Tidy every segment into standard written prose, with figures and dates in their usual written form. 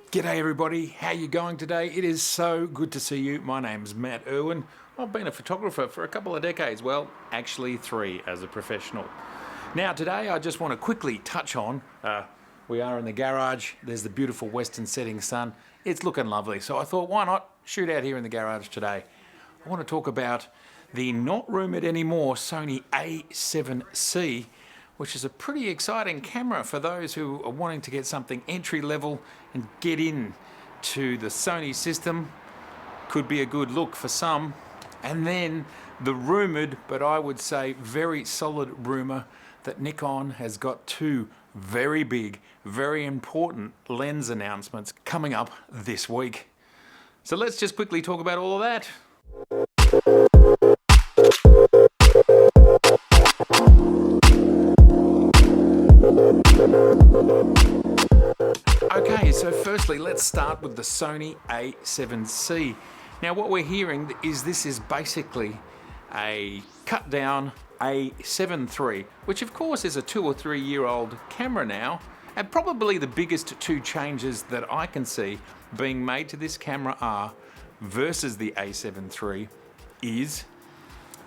G'day everybody, how you going today? It is so good to see you. My name's Matt Irwin. I've been a photographer for a couple of decades, well, actually 3 as a professional. Now today I just want to quickly touch on, we are in the garage, there's the beautiful western setting sun. It's looking lovely, so I thought why not shoot out here in the garage today. I want to talk about the not rumoured anymore Sony A7C, which is a pretty exciting camera for those who are wanting to get something entry level and get in to the Sony system. Could be a good look for some. And then the rumoured, but I would say very solid rumour that Nikon has got 2 very big, very important lens announcements coming up this week. So let's just quickly talk about all of that. Okay, so firstly, let's start with the Sony A7C. Now what we're hearing is this is basically a cut down A7 III, which of course is a 2 or 3 year old camera now, and probably the biggest 2 changes that I can see being made to this camera are, versus the A7 III, is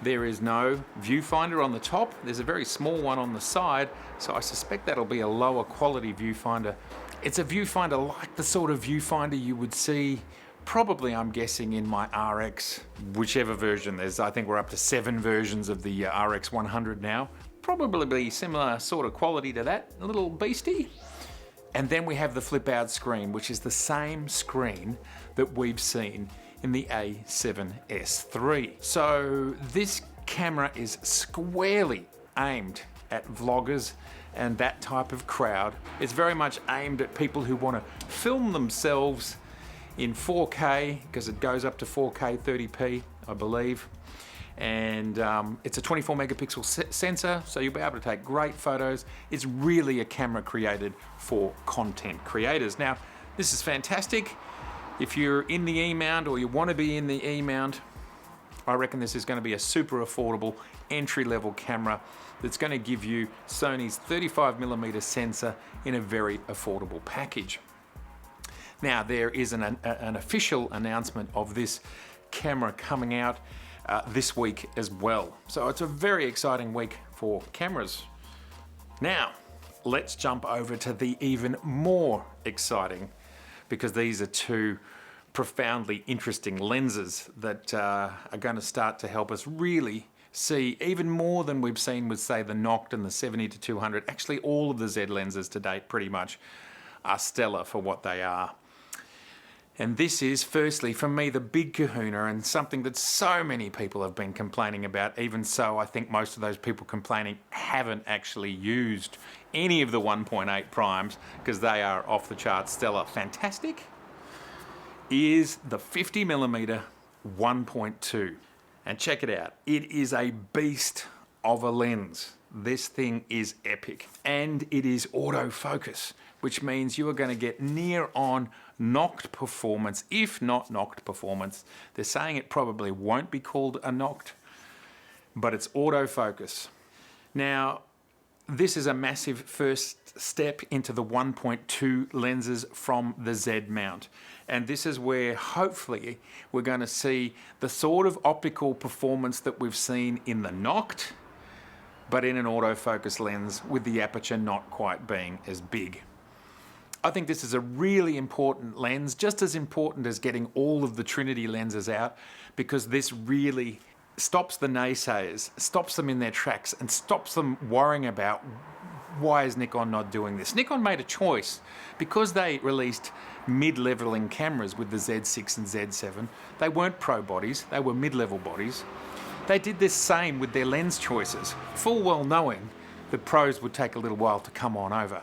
there is no viewfinder on the top. There's a very small one on the side, so I suspect that'll be a lower quality viewfinder. It's a viewfinder like the sort of viewfinder you would see, probably I'm guessing, in my RX, whichever version. I think we're up to 7 versions of the RX100 now. Probably similar sort of quality to that, a little beastie. And then we have the flip out screen, which is the same screen that we've seen in the A7S III. So this camera is squarely aimed at vloggers and that type of crowd. It's very much aimed at people who want to film themselves in 4K, because it goes up to 4K 30p, I believe. And it's a 24 megapixel sensor, so you'll be able to take great photos. It's really a camera created for content creators. Now, this is fantastic. If you're in the E-mount or you want to be in the E-mount, I reckon this is going to be a super affordable entry-level camera that's going to give you Sony's 35mm sensor in a very affordable package. Now, there is an official announcement of this camera coming out this week as well. So it's a very exciting week for cameras. Now, let's jump over to the even more exciting, because these are 2 profoundly interesting lenses that are going to start to help us really see even more than we've seen with, say, the Noct and the 70-200. Actually, all of the Z lenses to date pretty much are stellar for what they are. And this is, firstly, for me, the big kahuna, and something that so many people have been complaining about. Even so, I think most of those people complaining haven't actually used any of the 1.8 primes, because they are off the charts stellar. Fantastic is the 50mm 1.2. And check it out. It is a beast of a lens. This thing is epic. And it is autofocus, which means you are going to get near on Noct performance, if not Noct performance. They're saying it probably won't be called a Noct, but it's autofocus. Now, this is a massive first step into the 1.2 lenses from the Z mount. And this is where hopefully we're going to see the sort of optical performance that we've seen in the Noct, but in an autofocus lens with the aperture not quite being as big. I think this is a really important lens, just as important as getting all of the Trinity lenses out, because this really stops the naysayers, stops them in their tracks, and stops them worrying about why is Nikon not doing this. Nikon made a choice because they released mid-leveling cameras with the Z6 and Z7. They weren't pro bodies, they were mid-level bodies. They did this same with their lens choices, full well knowing the pros would take a little while to come on over.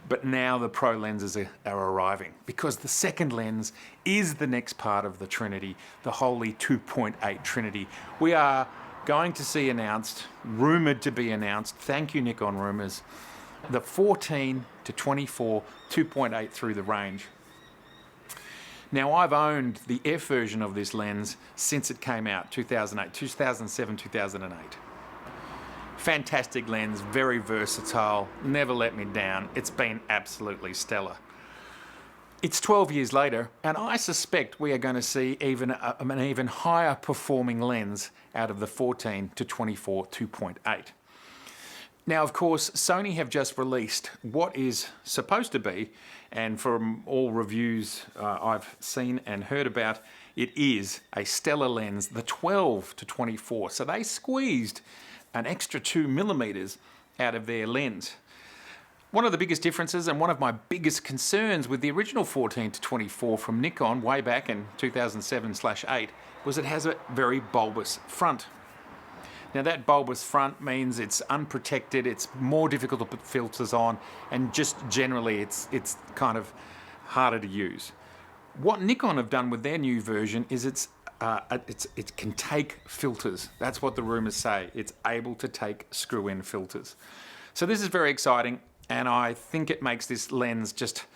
But now the pro lenses are arriving, because the second lens is the next part of the Trinity, the holy 2.8 Trinity. We are going to see announced, rumoured to be announced, thank you Nikon rumours, the 14 to 24 2.8 through the range. Now, I've owned the F version of this lens since it came out, 2008, 2007, 2008. Fantastic lens, very versatile, never let me down. It's been absolutely stellar. It's 12 years later, and I suspect we are going to see an even higher performing lens out of the 14 to 24 2.8. Now, of course, Sony have just released what is supposed to be, and from all reviews I've seen and heard about, it is a stellar lens, the 12 to 24. So they squeezed an extra 2mm out of their lens. One of the biggest differences and one of my biggest concerns with the original 14 to 24 from Nikon way back in 2007/8 was it has a very bulbous front. Now that bulbous front means it's unprotected, it's more difficult to put filters on, and just generally it's kind of harder to use. What Nikon have done with their new version is it can take filters. That's what the rumors say. It's able to take screw-in filters. So this is very exciting, and I think it makes this lens just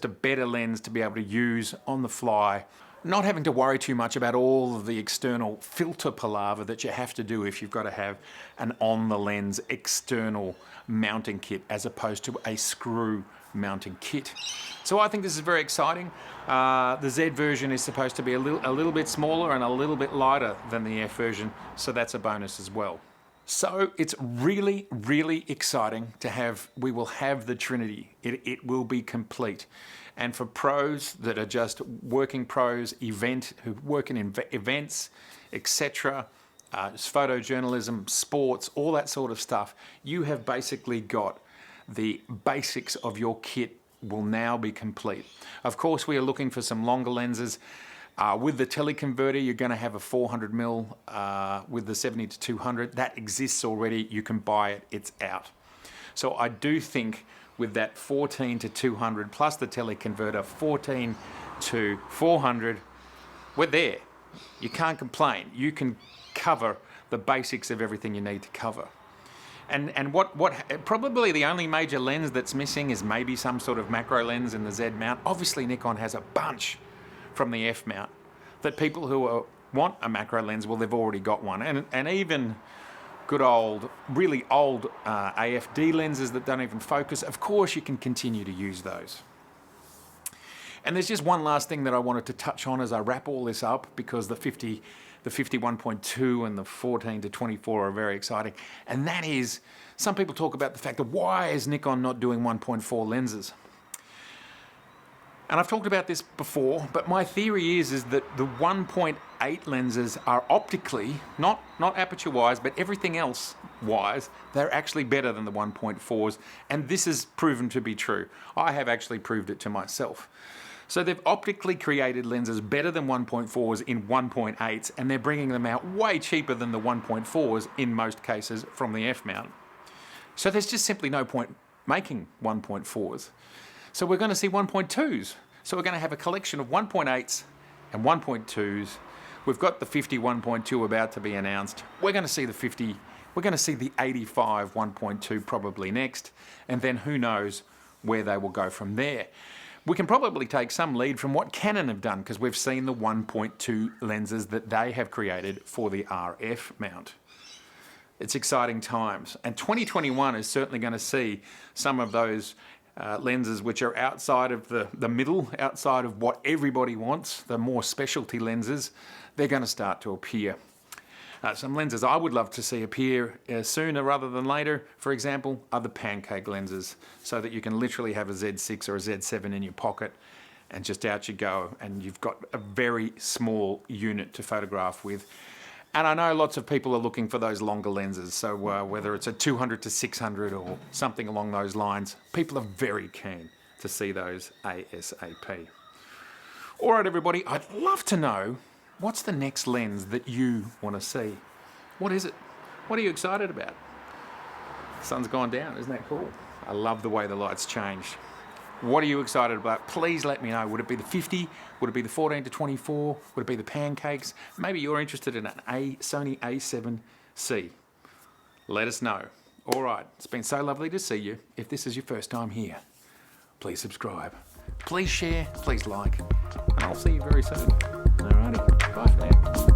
a better lens to be able to use on the fly, not having to worry too much about all of the external filter palaver that you have to do if you've got to have an on-the-lens external mounting kit as opposed to a screw mounting kit. So I think this is very exciting. The Z version is supposed to be a little bit smaller and a little bit lighter than the F version, so that's a bonus as well. So it's really, really exciting to have, we will have the Trinity. It will be complete. And for pros that are just working pros, who work in events, etc., photojournalism, sports, all that sort of stuff, you have basically got the basics of your kit will now be complete. Of course, we are looking for some longer lenses. With the teleconverter, you're going to have a 400mm with the 70 to 200. That exists already. You can buy it. It's out. So I do think with that 14 to 200 plus the teleconverter, 14 to 400, we're there. You can't complain. You can cover the basics of everything you need to cover. And what probably the only major lens that's missing is maybe some sort of macro lens in the Z mount. Obviously, Nikon has a bunch from the F mount that people who want a macro lens, well, they've already got one. And even good old, really old AFD lenses that don't even focus, of course you can continue to use those. And there's just one last thing that I wanted to touch on as I wrap all this up, because the 50 1.2 and the 14 to 24 are very exciting. And that is, some people talk about the fact that why is Nikon not doing 1.4 lenses? And I've talked about this before, but my theory is that the 1.8 lenses are optically, not aperture wise, but everything else wise, they're actually better than the 1.4s. And this is proven to be true. I have actually proved it to myself. So they've optically created lenses better than 1.4s in 1.8s, and they're bringing them out way cheaper than the 1.4s in most cases from the F mount. So there's just simply no point making 1.4s. So we're going to see 1.2s. So we're going to have a collection of 1.8s and 1.2s. We've got the 50 1.2 about to be announced. We're going to see the 50, we're going to see the 85 1.2 probably next, and then who knows where they will go from there. We can probably take some lead from what Canon have done, because we've seen the 1.2 lenses that they have created for the RF mount. It's exciting times. And 2021 is certainly going to see some of those lenses which are outside of the middle, outside of what everybody wants, the more specialty lenses, they're going to start to appear. Some lenses I would love to see appear sooner rather than later, for example, are the pancake lenses, so that you can literally have a Z6 or a Z7 in your pocket and just out you go, and you've got a very small unit to photograph with. And I know lots of people are looking for those longer lenses, so whether it's a 200 to 600 or something along those lines, people are very keen to see those ASAP. All right, everybody, I'd love to know, what's the next lens that you want to see? What is it? What are you excited about? The sun's gone down, isn't that cool? I love the way the lights changed. What are you excited about? Please let me know. Would it be the 50? Would it be the 14 to 24? Would it be the pancakes? Maybe you're interested in an Sony A7C. Let us know. All right, it's been so lovely to see you. If this is your first time here, please subscribe. Please share, please like, and I'll see you very soon. All righty, bye for now.